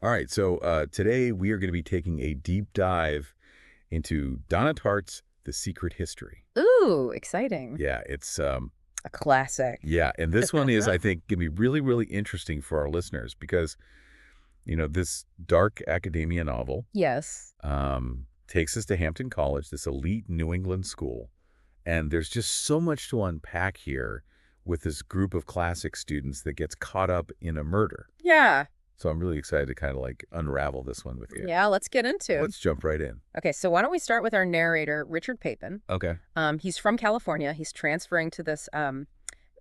All right, so today we are going to be taking a deep dive into Donna Tartt's The Secret History. Ooh, exciting. Yeah, it's A classic. yeah, and this one is, I think, going to be really, really interesting for our listeners because, this dark academia novel Yes. takes us to Hampton College, this elite New England school, and there's just so much to unpack here with this group of classic students that gets caught up in a murder. Yeah. So I'm really excited to kind of like unravel this one with you. Yeah, let's get into it. Let's jump right in. Okay, so why don't we start with our narrator, Richard Papen. Okay. He's from California. He's transferring to this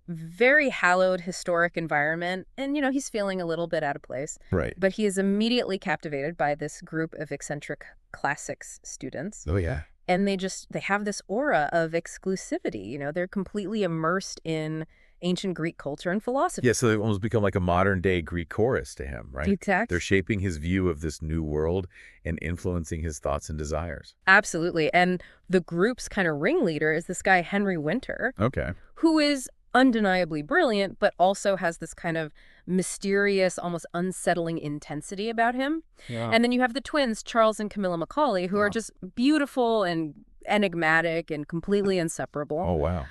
very hallowed historic environment, and, he's feeling a little bit out of place. Right. But he is immediately captivated by this group of eccentric classics students. Oh, yeah. And they have this aura of exclusivity. They're completely immersed in ancient Greek culture and philosophy. Yeah, so they've almost become like a modern-day Greek chorus to him, right? Exactly. They're shaping his view of this new world and influencing his thoughts and desires. Absolutely. And the group's kind of ringleader is this guy, Henry Winter, Okay. who is undeniably brilliant, but also has this kind of mysterious, almost unsettling intensity about him. Yeah. And then you have the twins, Charles and Camilla Macaulay, who are just beautiful and enigmatic and completely inseparable. Oh, wow.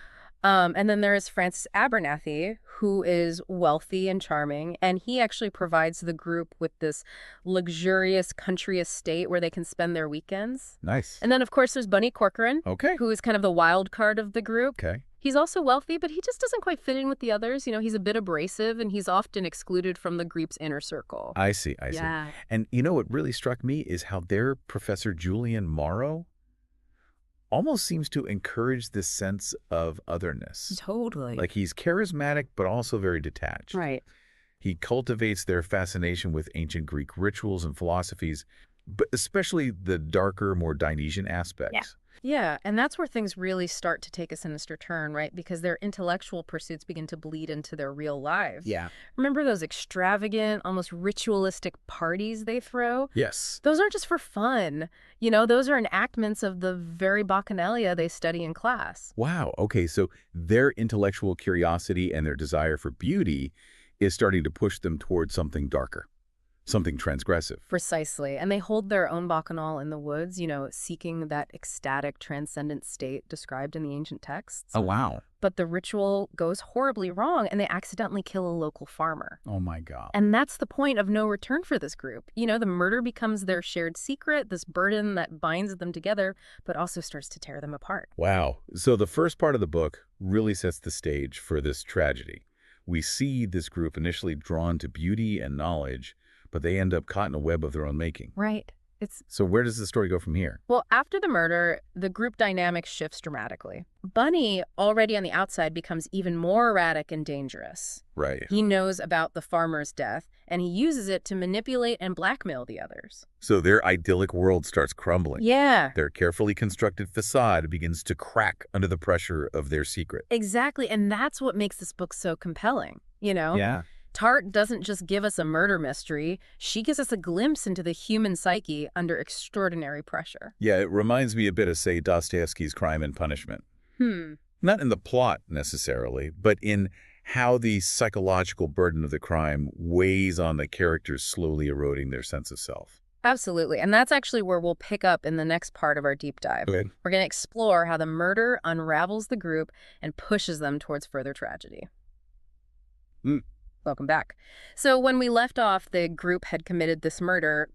And then there is Francis Abernathy, who is wealthy and charming, and he actually provides the group with this luxurious country estate where they can spend their weekends. Nice. And then, of course, there's Bunny Corcoran, Okay. who is kind of the wild card of the group. Okay. He's also wealthy, but he just doesn't quite fit in with the others. He's a bit abrasive, and he's often excluded from the group's inner circle. I see. Yeah. And what really struck me is how their Professor Julian Morrow almost seems to encourage this sense of otherness. Totally. Like he's charismatic, but also very detached. Right. He cultivates their fascination with ancient Greek rituals and philosophies, but especially the darker, more Dionysian aspects. Yeah, and that's where things really start to take a sinister turn, right? Because their intellectual pursuits begin to bleed into their real lives. Yeah. Remember those extravagant, almost ritualistic parties they throw? Yes. Those aren't just for fun. Those are enactments of the very Bacchanalia they study in class. Wow. Okay, so their intellectual curiosity and their desire for beauty is starting to push them towards something darker, something transgressive. Precisely. And they hold their own bacchanal in the woods, seeking that ecstatic, transcendent state described in the ancient texts. Oh, wow. But the ritual goes horribly wrong, and they accidentally kill a local farmer. Oh, my God. And that's the point of no return for this group. The murder becomes their shared secret, this burden that binds them together, but also starts to tear them apart. Wow. So the first part of the book really sets the stage for this tragedy. We see this group initially drawn to beauty and knowledge, but they end up caught in a web of their own making. Right. So where does the story go from here? Well, after the murder, the group dynamic shifts dramatically. Bunny, already on the outside, becomes even more erratic and dangerous. Right. He knows about the farmer's death, and he uses it to manipulate and blackmail the others. So their idyllic world starts crumbling. Yeah. Their carefully constructed facade begins to crack under the pressure of their secret. Exactly, and that's what makes this book so compelling, Yeah. Tartt doesn't just give us a murder mystery. She gives us a glimpse into the human psyche under extraordinary pressure. Yeah, it reminds me a bit of, say, Dostoevsky's Crime and Punishment. Not in the plot, necessarily, but in how the psychological burden of the crime weighs on the characters, slowly eroding their sense of self. Absolutely, and that's actually where we'll pick up in the next part of our deep dive. Okay. We're going to explore how the murder unravels the group and pushes them towards further tragedy. Welcome back. So when we left off, the group had committed this murder.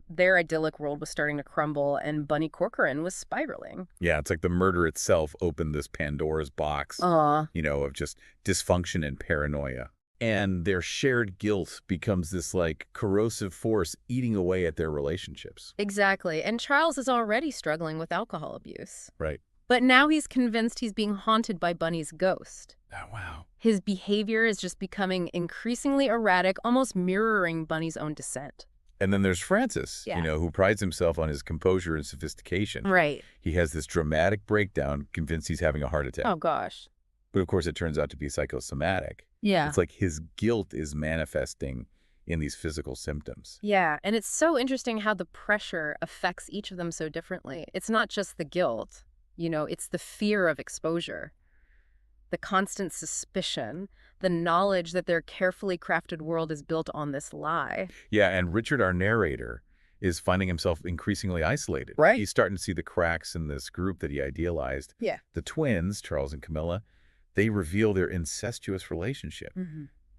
Their idyllic world was starting to crumble, and Bunny Corcoran was spiraling. Yeah, it's like the murder itself opened this Pandora's box, of just dysfunction and paranoia. And their shared guilt becomes this, like, corrosive force eating away at their relationships. Exactly. And Charles is already struggling with alcohol abuse. Right. But now he's convinced he's being haunted by Bunny's ghost. Oh, wow. His behavior is just becoming increasingly erratic, almost mirroring Bunny's own descent. And then there's Francis, Yeah. who prides himself on his composure and sophistication. Right. He has this dramatic breakdown, convinced he's having a heart attack. Oh, gosh. But of course, it turns out to be psychosomatic. Yeah. It's like his guilt is manifesting in these physical symptoms. Yeah, and it's so interesting how the pressure affects each of them so differently. It's not just the guilt, it's the fear of exposure. the constant suspicion, the knowledge that their carefully crafted world is built on this lie. Yeah, and Richard, our narrator, is finding himself increasingly isolated. Right. He's starting to see the cracks in this group that he idealized. Yeah. The twins, Charles and Camilla, they reveal their incestuous relationship.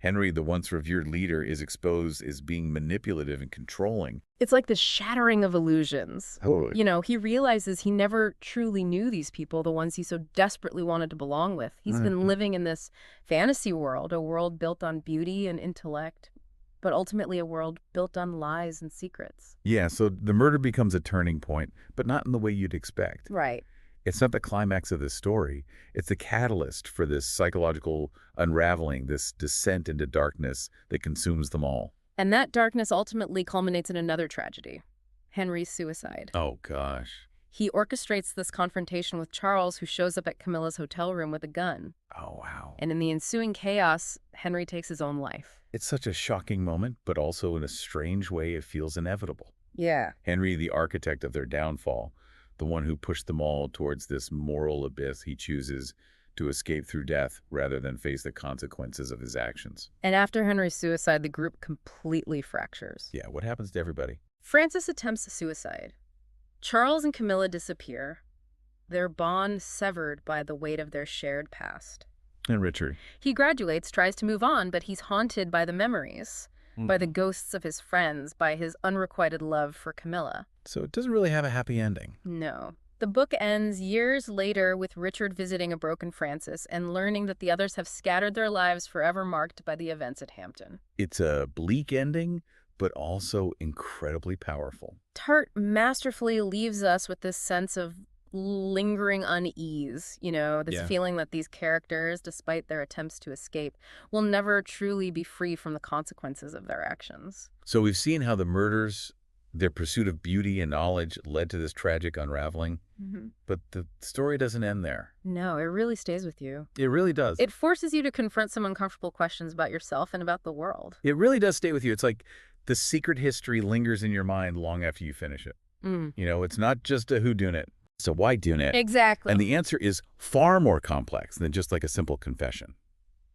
Henry, the once revered leader, is exposed as being manipulative and controlling. It's like the shattering of illusions. Totally. You know, he realizes he never truly knew these people, the ones he so desperately wanted to belong with. He's been living in this fantasy world, a world built on beauty and intellect, but ultimately a world built on lies and secrets. Yeah, so the murder becomes a turning point, but not in the way you'd expect. Right. It's not the climax of the story. It's the catalyst for this psychological unraveling, this descent into darkness that consumes them all. And that darkness ultimately culminates in another tragedy, Henry's suicide. Oh, gosh. He orchestrates this confrontation with Charles, who shows up at Camilla's hotel room with a gun. Oh, wow. And in the ensuing chaos, Henry takes his own life. It's such a shocking moment, but also in a strange way it feels inevitable. Yeah. Henry, the architect of their downfall, the one who pushed them all towards this moral abyss, he chooses to escape through death rather than face the consequences of his actions. And after Henry's suicide, the group completely fractures. Yeah, what happens to everybody? Francis attempts suicide. Charles and Camilla disappear, their bond severed by the weight of their shared past. And Richard? He graduates, tries to move on, but he's haunted by the memories, by the ghosts of his friends, by his unrequited love for Camilla. So it doesn't really have a happy ending. No. The book ends years later with Richard visiting a broken Francis and learning that the others have scattered their lives forever marked by the events at Hampton. It's a bleak ending, but also incredibly powerful. Tartt masterfully leaves us with this sense of lingering unease, this feeling that these characters, despite their attempts to escape, will never truly be free from the consequences of their actions. So we've seen how the murders, their pursuit of beauty and knowledge led to this tragic unraveling. But the story doesn't end there. No, it really stays with you. It really does. It forces you to confront some uncomfortable questions about yourself and about the world. It really does stay with you. It's like the secret history lingers in your mind long after you finish it. It's not just a whodunit. So why dune it? Exactly. And the answer is far more complex than just like a simple confession.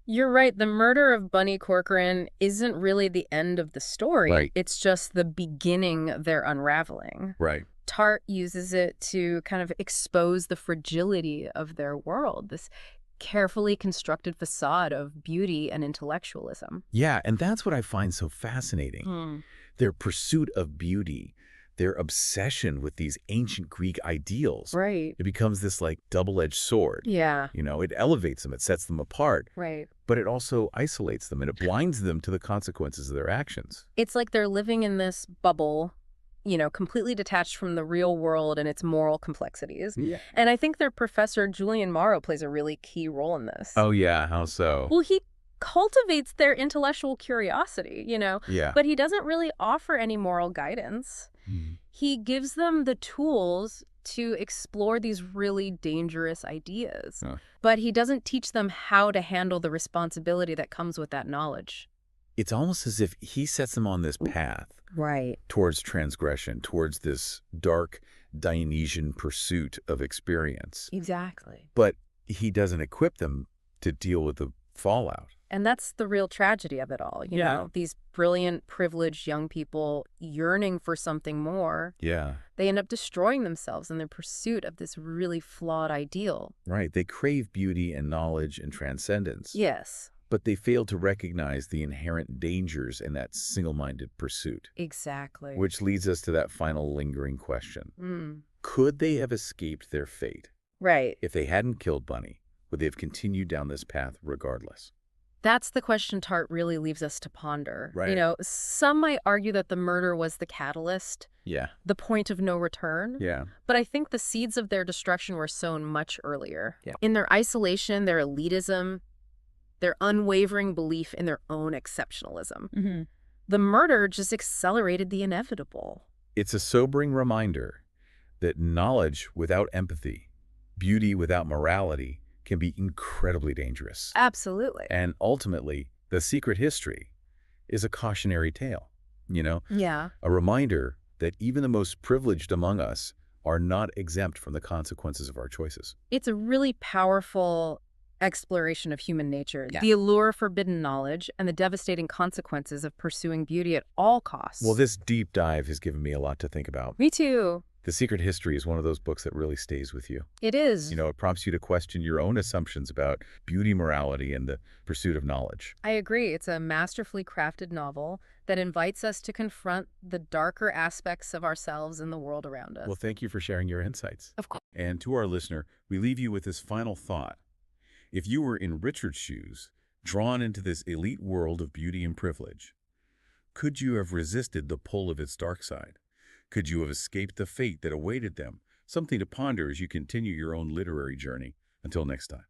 You're right. The murder of Bunny Corcoran isn't really the end of the story. Right. It's just the beginning of their unraveling. Right. Tartt uses it to kind of expose the fragility of their world, this carefully constructed facade of beauty and intellectualism. Yeah, and that's what I find so fascinating. Their pursuit of beauty, their obsession with these ancient Greek ideals. Right. It becomes this like double-edged sword. Yeah. It elevates them, it sets them apart. Right. But it also isolates them and it blinds them to the consequences of their actions. It's like they're living in this bubble, completely detached from the real world and its moral complexities. Yeah. And I think their professor, Julian Morrow, plays a really key role in this. Oh, yeah. How so? Well, he cultivates their intellectual curiosity, Yeah. but he doesn't really offer any moral guidance. He gives them the tools to explore these really dangerous ideas, but he doesn't teach them how to handle the responsibility that comes with that knowledge. It's almost as if he sets them on this path. Right. Towards transgression, towards this dark Dionysian pursuit of experience. Exactly. But he doesn't equip them to deal with the fallout. And that's the real tragedy of it all, you know, these brilliant, privileged young people yearning for something more. Yeah. They end up destroying themselves in their pursuit of this really flawed ideal. Right. They crave beauty and knowledge and transcendence. Yes. But they fail to recognize the inherent dangers in that single-minded pursuit. Exactly. Which leads us to that final lingering question. Could they have escaped their fate? Right. If they hadn't killed Bunny, would they have continued down this path regardless? That's the question Tartt really leaves us to ponder. Right. You know, some might argue that the murder was the catalyst. Yeah. The point of no return. Yeah. But I think the seeds of their destruction were sown much earlier. Yeah. In their isolation, their elitism, their unwavering belief in their own exceptionalism. The murder just accelerated the inevitable. It's a sobering reminder that knowledge without empathy, beauty without morality, can be incredibly dangerous. Absolutely. And ultimately, the secret history is a cautionary tale, you know? Yeah. A reminder that even the most privileged among us are not exempt from the consequences of our choices. It's a really powerful exploration of human nature. Yeah. The allure of forbidden knowledge and the devastating consequences of pursuing beauty at all costs. Well, this deep dive has given me a lot to think about. Me too. The Secret History is one of those books that really stays with you. It is. You know, it prompts you to question your own assumptions about beauty, morality, and the pursuit of knowledge. I agree. It's a masterfully crafted novel that invites us to confront the darker aspects of ourselves and the world around us. Well, thank you for sharing your insights. Of course. And to our listener, we leave you with this final thought. If you were in Richard's shoes, drawn into this elite world of beauty and privilege, could you have resisted the pull of its dark side? Could you have escaped the fate that awaited them? Something to ponder as you continue your own literary journey. Until next time.